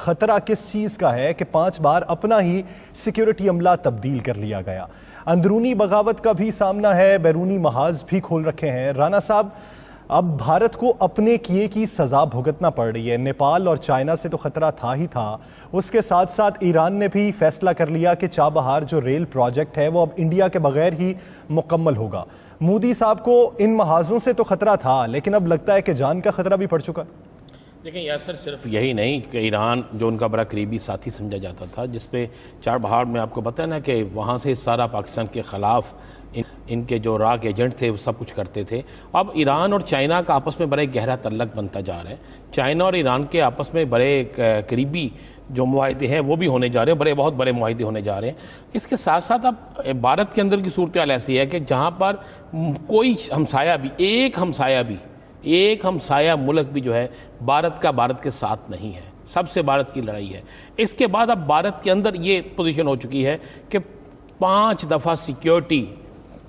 खतरा किस चीज का है कि 5 बार अपना ही सिक्योरिटी अमला तब्दील कर लिया गया। अंदरूनी बगावत का भी सामना है, बैरूनी महाज भी खोल रखे हैं। राना साहब, अब भारत को अपने किए की सजा भुगतना पड़ रही है। नेपाल और चाइना से तो खतरा था ही था, उसके साथ साथ ईरान ने भी फैसला कर लिया कि चाबहार जो रेल प्रोजेक्ट है वो अब इंडिया के बगैर ही मुकम्मल होगा। मोदी साहब को इन महाजों से तो खतरा था, लेकिन अब लगता है कि जान का खतरा भी पड़ चुका। देखिए यासर, सिर्फ यही नहीं कि ईरान जो उनका बड़ा करीबी साथी समझा जाता था, जिस पे चाबहार में आपको पता है ना कि वहाँ से सारा पाकिस्तान के ख़िलाफ़ इनके जो राग एजेंट थे वो सब कुछ करते थे। अब ईरान और चाइना का आपस में बड़ा गहरा तल्लक बनता जा रहा है। चाइना और ईरान के आपस में बड़े करीबी जो मुआहदे हैं वो भी होने जा रहे हैं, बहुत बड़े मुआहदे होने जा रहे हैं। इसके साथ साथ अब भारत के अंदर की सूरत हाल ऐसी है कि जहाँ पर कोई एक हमसाया मुल्क भी जो है भारत के साथ नहीं है। सबसे भारत की लड़ाई है। इसके बाद अब भारत के अंदर ये पोजीशन हो चुकी है कि 5 दफ़ा सिक्योरिटी,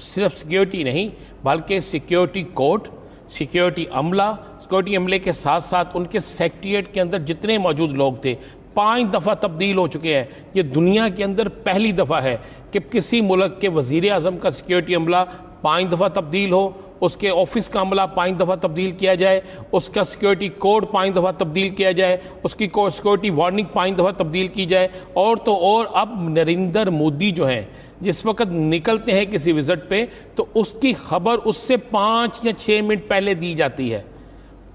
सिर्फ सिक्योरिटी नहीं बल्कि सिक्योरिटी कोर्ट, सिक्योरिटी अमले के साथ साथ उनके सेक्रेटेरिएट के अंदर जितने मौजूद लोग थे 5 दफ़ा तब्दील हो चुके हैं। ये दुनिया के अंदर पहली दफ़ा है कि किसी मुल्क के वज़ीर आज़म का सिक्योरिटी अमला 5 दफ़ा तब्दील हो, उसके ऑफिस का अमला 5 दफ़ा तब्दील किया जाए, उसका सिक्योरिटी कोड 5 दफ़ा तब्दील किया जाए, उसकी सिक्योरिटी वार्निंग 5 दफ़ा तब्दील की जाए। और तो और अब नरेंद्र मोदी जो हैं जिस वक्त निकलते हैं किसी विजिट पे तो उसकी खबर उससे 5 या 6 मिनट पहले दी जाती है।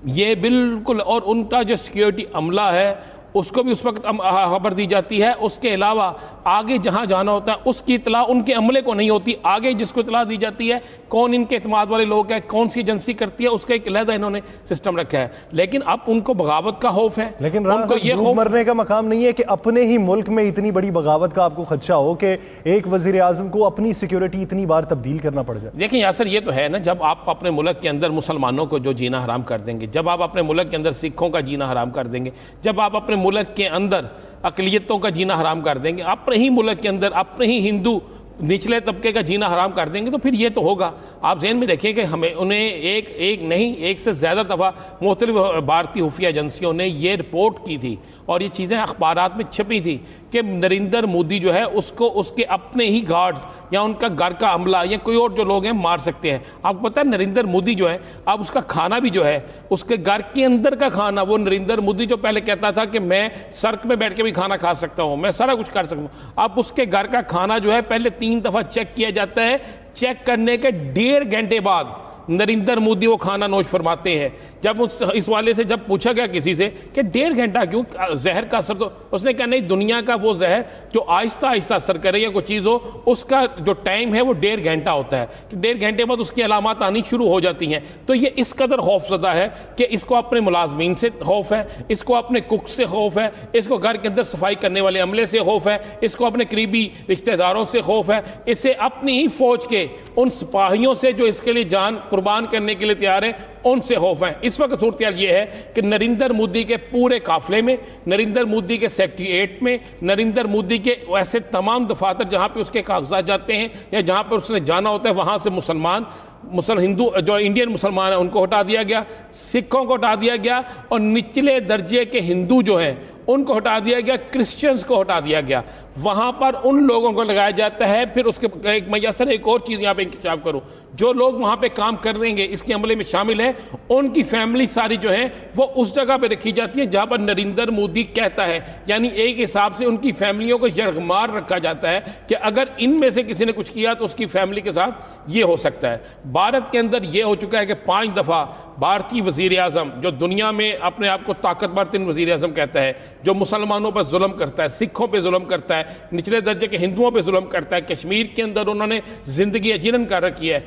ये बिल्कुल, और उनका जो सिक्योरिटी अमला है उसको भी उस वक्त खबर दी जाती है। उसके अलावा आगे जहां जाना होता है उसकी इतला उनके अमले को नहीं होती, आगे जिसको इतला दी जाती है कौन इनके इत्मीनान वाले लोग हैं, कौन सी एजेंसी करती है, उसका एक अलहदा इन्होंने सिस्टम रखा है। लेकिन अब उनको बगावत का खौफ है, लेकिन उनको ये खौफ मरने का मकाम नहीं है कि अपने ही मुल्क में इतनी बड़ी बगावत का आपको खदशा हो कि एक वजीर आजम को अपनी सिक्योरिटी इतनी बार तब्दील करना पड़ जाए। देखिए यासर, ये तो है ना, जब आप अपने मुल्क के अंदर मुसलमानों को जो जीना हराम कर देंगे, जब आप अपने मुल्क के अंदर सिखों का जीना हराम कर देंगे, जब आप अपने मुल्क के अंदर अकलियतों का जीना हराम कर देंगे, अपने ही मुल्क के अंदर अपने ही हिंदू निचले तबके का जीना हराम कर देंगे, तो फिर ये तो होगा। आप ज़हन में देखिए कि हमें उन्हें एक से ज़्यादा दफ़ा मुख्तलिफ भारतीय खुफिया एजेंसियों ने ये रिपोर्ट की थी और ये चीज़ें अखबारात में छपी थी कि नरेंद्र मोदी जो है उसको उसके अपने ही गार्ड्स या उनका घर का अमला या कोई और जो लोग हैं मार सकते हैं। आपको पता है नरेंद्र मोदी जो है अब उसका खाना भी जो है उसके घर के अंदर का खाना, वो नरेंद्र मोदी जो पहले कहता था कि मैं सड़क में बैठ के भी खाना खा सकता हूँ, मैं सारा कुछ कर सकता हूँ, अब उसके घर का खाना जो है पहले 3 दफ़ा चेक किया जाता है। चेक करने के 1.5 घंटे बाद नरेंद्र मोदी वो खाना नोश फरमाते हैं। जब इस वाले से जब पूछा गया किसी से कि 1.5 घंटा क्यों, जहर का असर, तो उसने कहा नहीं, दुनिया का वो जहर जो आहिस्ता आहिस्ता असर करे या कोई चीज़ हो उसका जो टाइम है वो 1.5 घंटा होता है कि 1.5 घंटे बाद उसकी अलामत आनी शुरू हो जाती हैं। तो ये इस कदर खौफजदा है कि इसको अपने मुलाजमीन से खौफ है, इसको अपने कुक से खौफ है, इसको घर के अंदर सफाई करने वाले अमले से खौफ है, इसको अपने करीबी रिश्तेदारों से खौफ है, इसे अपनी ही फौज के उन सिपाहियों से जो इसके लिए जान कुर्बान करने के लिए तैयार है उनसे खौफ है। इस वक्त सूरत हाल ये है कि नरेंद्र मोदी के पूरे काफिले में, नरेंद्र मोदी के सेक्रेटेरिएट में, नरेंद्र मोदी के ऐसे तमाम दफातर जहां पे उसके कागजात जाते हैं या जहां पर उसने जाना होता है वहां से हिंदू जो इंडियन मुसलमान है उनको हटा दिया गया, सिखों को हटा दिया गया और निचले दर्जे के हिंदू जो हैं उनको हटा दिया गया, क्रिश्चियंस को हटा दिया गया। वहां पर उन लोगों को लगाया जाता है। फिर उसके एक और चीज यहां पे इंकशाफ करूं, जो लोग वहां पे काम कर रहे हैं इसके अमले में शामिल है उनकी फैमिली सारी जो है वो उस जगह पे रखी जाती है जहां पर नरेंद्र मोदी कहता है, यानी एक हिसाब से उनकी फैमिलियों को यरगमार रखा जाता है कि अगर इनमें से किसी ने कुछ किया तो उसकी फैमिली के साथ ये हो सकता है। भारत के अंदर यह हो चुका है कि 5 दफा भारतीय वजीर आजम जो दुनिया में अपने आप को ताकतवर 3 वजीर आजम कहता है, जो मुसलमानों पर जुल्म करता है, सिखों पे जुल्म करता है, निचले दर्जे के हिंदुओं पे जुल्म करता है, कश्मीर के अंदर उन्होंने जिंदगी अजीरन कर रखी है,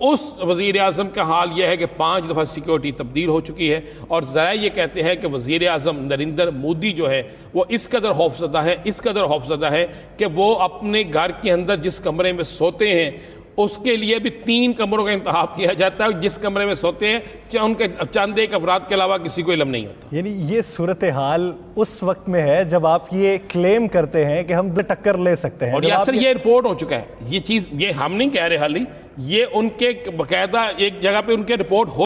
उस वजीर आजम का हाल यह है कि 5 दफ़ा सिक्योरिटी तब्दील हो चुकी है। और ज़रा ये कहते हैं कि वजीर आजम नरेंद्र मोदी जो है वो इस कदर खौफजदा है कि वो अपने घर के अंदर जिस कमरे में सोते हैं उसके लिए भी 3 कमरों का इंतखाब किया जाता है। जिस कमरे में सोते हैं उनके चंद एक अफराद के अलावा किसी को इल्म नहीं होता। यानी ये सूरत हाल उस वक्त में है जब आप ये क्लेम करते हैं कि हम टक्कर ले सकते हैं। और यासर ये रिपोर्ट हो चुका है, ये चीज़ ये हम नहीं कह रहे, हाल ही ये उनके बाकायदा एक जगह पे उनके रिपोर्ट हो